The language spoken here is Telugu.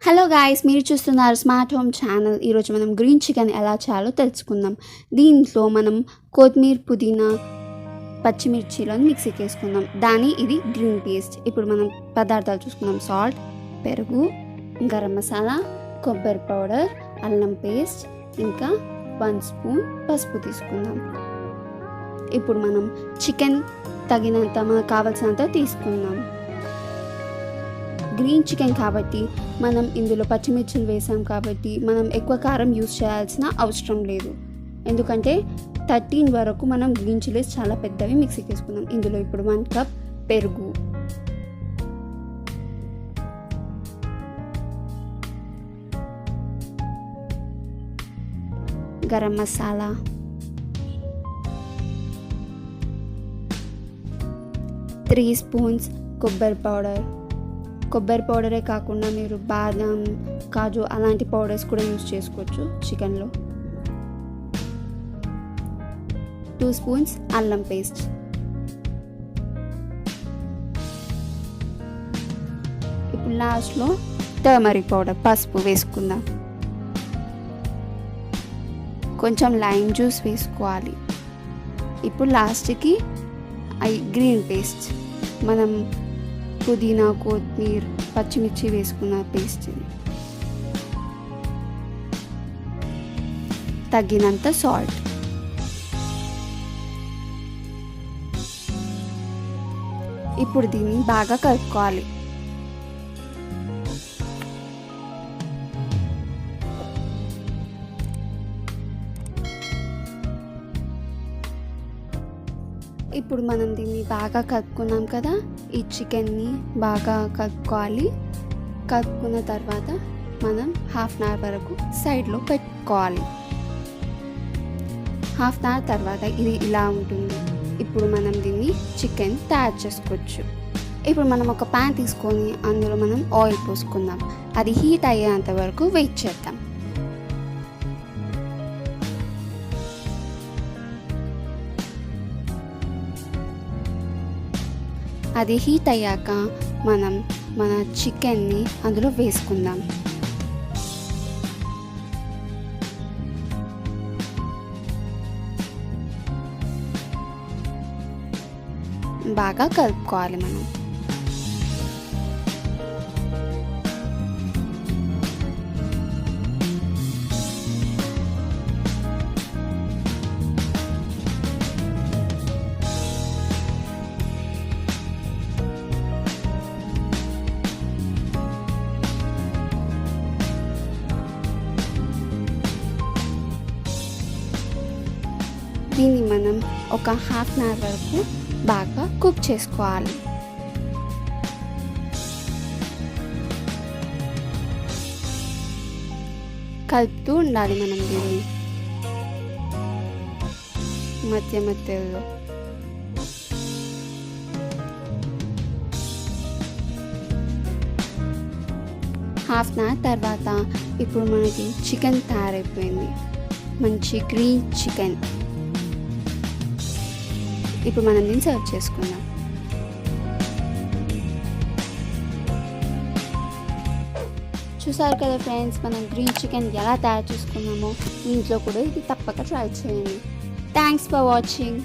హలో గాయ్స్, మీరు చూస్తున్నారు స్మార్ట్ హోమ్ ఛానల్. ఈరోజు మనం గ్రీన్ చికెన్ ఎలా చేయాలో తెలుసుకుందాం. దీంట్లో మనం కొత్తిమీర, పుదీనా, పచ్చిమిర్చిలను మిక్సీకి వేసుకుందాం. ఇది గ్రీన్ పేస్ట్. ఇప్పుడు మనం పదార్థాలు చూసుకుందాం. సాల్ట్, పెరుగు, గరం మసాలా, కొబ్బరి పౌడర్, అల్లం పేస్ట్, ఇంకా 1 స్పూన్ పసుపు తీసుకుందాం. ఇప్పుడు మనం చికెన్ తగినంత మనకు కావాల్సినంత తీసుకుందాం. గ్రీన్ చికెన్ కాబట్టి మనం ఇందులో పచ్చిమిర్చిలు వేసాం కాబట్టి మనం ఎక్కువ కారం యూస్ చేయాల్సిన అవసరం లేదు. ఎందుకంటే 13 వరకు మనం గ్రీన్ చిల్లీస్ చాలా పెద్దవి మిక్సీకి వేసుకుందాం. ఇందులో ఇప్పుడు 1 కప్ పెరుగు, గరం మసాలా, త్రీ స్పూన్స్ కొబ్బరి పౌడరే కాకుండా మీరు బాదం, కాజు అలాంటి పౌడర్స్ కూడా యూస్ చేసుకోవచ్చు చికెన్లో. 2 స్పూన్స్ అల్లం పేస్ట్, ఇప్పుడు లాస్ట్లో టర్మరిక్ పౌడర్, పసుపు వేసుకుందాం. కొంచెం లైమ్ జ్యూస్ వేసుకోవాలి. ఇప్పుడు లాస్ట్కి గ్రీన్ పేస్ట్, మనం పుదీనా, కొత్తిమీర, పచ్చిమిర్చి వేసుకున్న పేస్ట్, తగినంత సాల్ట్. ఇప్పుడు దీన్ని బాగా కలుపుకోవాలి. ఇప్పుడు మనం దీన్ని బాగా కలుపుకున్నాం కదా, ఈ చికెన్ని బాగా కలుపుకోవాలి. కలుపుకున్న తర్వాత మనం 1/2 అవర్ వరకు సైడ్లో పెట్టుకోవాలి. 1/2 అవర్ తర్వాత ఇది ఇలా ఉంటుంది. ఇప్పుడు మనం దీన్ని చికెన్ తయారు చేసుకోవచ్చు. ఇప్పుడు మనం ఒక ప్యాన్ తీసుకొని అందులో మనం ఆయిల్ పోసుకుందాం. అది హీట్ అయ్యేంత వరకు వెయిట్ చేద్దాం. అది హీట్ అయ్యాక మనం మన చికెన్ని అందులో వేసుకుందాం. బాగా కలుపుకోవాలి మనం. దీన్ని మనం ఒక 1/2 అవర్ వరకు బాగా కుక్ చేసుకోవాలి. కలుపుతూ ఉండాలి మనం దీన్ని మధ్యలో. హాఫ్ అన్ అవర్ తర్వాత ఇప్పుడు మనకి చికెన్ తయారైపోయింది. మంచి గ్రీన్ చికెన్. ఇప్పుడు మనం దీన్ని సర్వ్ చేసుకుందాం. చూసారు కదా ఫ్రెండ్స్, మనం గ్రీన్ చికెన్ ఎలా తయారు చేసుకున్నామో. ఇంట్లో కూడా ఇది తప్పక ట్రై చేయండి. Thanks for watching.